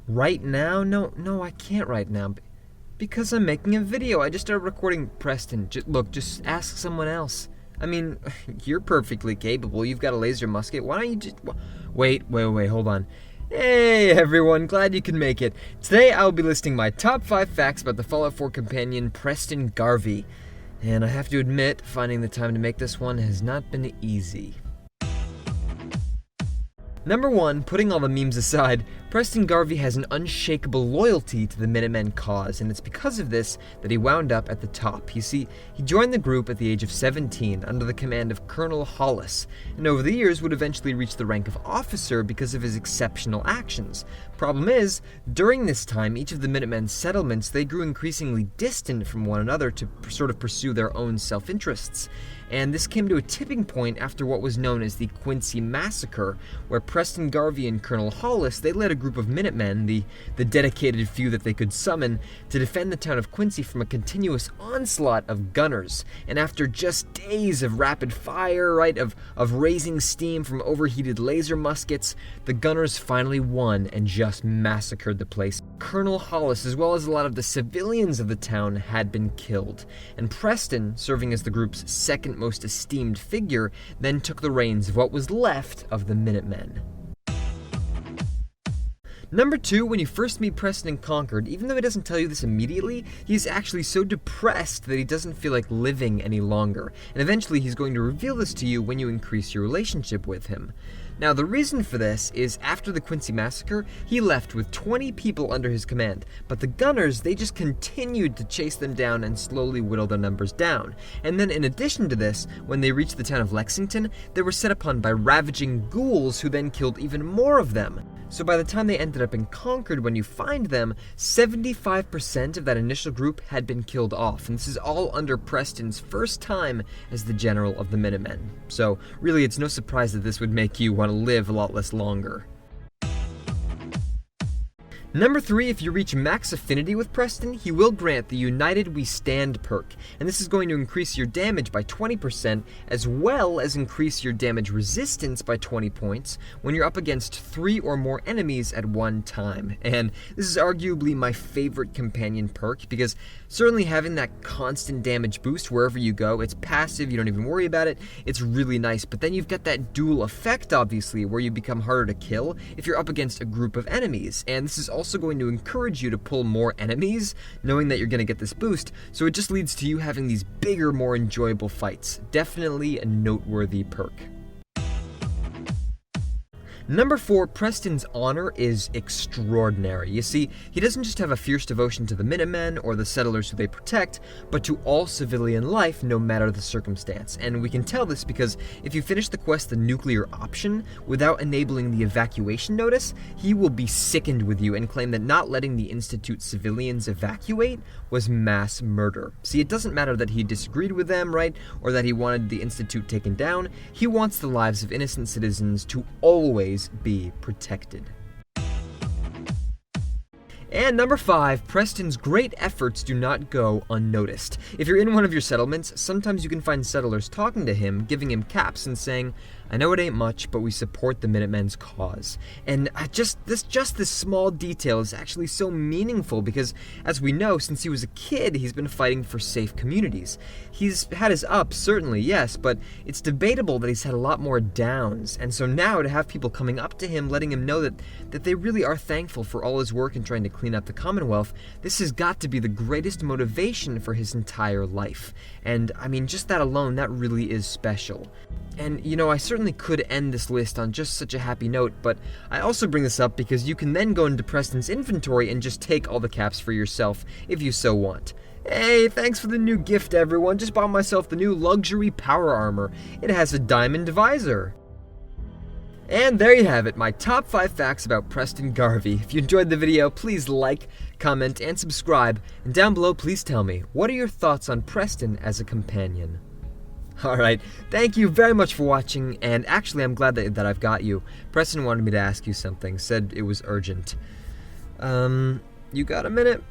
Right now? No, I can't right now. Because I'm making a video. I just started recording. Preston, look, just ask someone else. I mean, you're perfectly capable. You've got a laser musket. Why don't you just... Wait, hold on. Hey everyone, glad you can make it. Today I'll be listing my top 5 facts about the Fallout 4 companion, Preston Garvey. And I have to admit, finding the time to make this one has not been easy. Number 1, putting all the memes aside, Preston Garvey has an unshakable loyalty to the Minutemen cause, and it's because of this that he wound up at the top. You see, he joined the group at the age of 17 under the command of Colonel Hollis, and over the years would eventually reach the rank of officer because of his exceptional actions. Problem is, during this time, each of the Minutemen's settlements, they grew increasingly distant from one another to sort of pursue their own self-interests. And this came to a tipping point after what was known as the Quincy Massacre, where Preston Garvey and Colonel Hollis, they led a group of Minutemen, the dedicated few that they could summon, to defend the town of Quincy from a continuous onslaught of gunners. And after just days of rapid fire, of raising steam from overheated laser muskets, the gunners finally won and just massacred the place. Colonel Hollis, as well as a lot of the civilians of the town, had been killed. And Preston, serving as the group's second most esteemed figure, then took the reins of what was left of the Minutemen. Number 2, when you first meet Preston in Concord, even though he doesn't tell you this immediately, he's actually so depressed that he doesn't feel like living any longer, and eventually he's going to reveal this to you when you increase your relationship with him. Now, the reason for this is after the Quincy Massacre, he left with 20 people under his command, but the gunners, they just continued to chase them down and slowly whittle their numbers down. And then in addition to this, when they reached the town of Lexington, they were set upon by ravaging ghouls who then killed even more of them. So by the time they ended up in Concord, when you find them, 75% of that initial group had been killed off, and this is all under Preston's first time as the general of the Minutemen. So really, it's no surprise that this would make you want to live a lot less longer. Number 3, if you reach max affinity with Preston, he will grant the United We Stand perk, and this is going to increase your damage by 20%, as well as increase your damage resistance by 20 points when you're up against 3 or more enemies at one time. And this is arguably my favorite companion perk, because certainly having that constant damage boost wherever you go, it's passive, you don't even worry about it, it's really nice, but then you've got that dual effect, obviously, where you become harder to kill if you're up against a group of enemies, and this is also going to encourage you to pull more enemies, knowing that you're going to get this boost, so it just leads to you having these bigger, more enjoyable fights. Definitely a noteworthy perk. Number 4, Preston's honor is extraordinary. You see, he doesn't just have a fierce devotion to the Minutemen or the settlers who they protect, but to all civilian life, no matter the circumstance. And we can tell this because if you finish the quest the nuclear option without enabling the evacuation notice, he will be sickened with you and claim that not letting the Institute civilians evacuate was mass murder. See, it doesn't matter that he disagreed with them, right, or that he wanted the Institute taken down. He wants the lives of innocent citizens to always be protected. And number 5, Preston's great efforts do not go unnoticed. If you're in one of your settlements, sometimes you can find settlers talking to him, giving him caps and saying, "I know it ain't much, but we support the Minutemen's cause." And just this small detail is actually so meaningful because, as we know, since he was a kid, he's been fighting for safe communities. He's had his ups, certainly, yes, but it's debatable that he's had a lot more downs. And so now to have people coming up to him, letting him know that they really are thankful for all his work in trying to clean up the Commonwealth, this has got to be the greatest motivation for his entire life. And I mean, just that alone, that really is special. And, you know, I certainly could end this list on just such a happy note, but I also bring this up because you can then go into Preston's inventory and just take all the caps for yourself, if you so want. Hey, thanks for the new gift, everyone. Just bought myself the new luxury power armor. It has a diamond visor. And there you have it, my top 5 facts about Preston Garvey. If you enjoyed the video, please like, comment, and subscribe. And down below, please tell me, what are your thoughts on Preston as a companion? Alright, thank you very much for watching, and actually I'm glad that I've got you. Preston wanted me to ask you something, said it was urgent. You got a minute?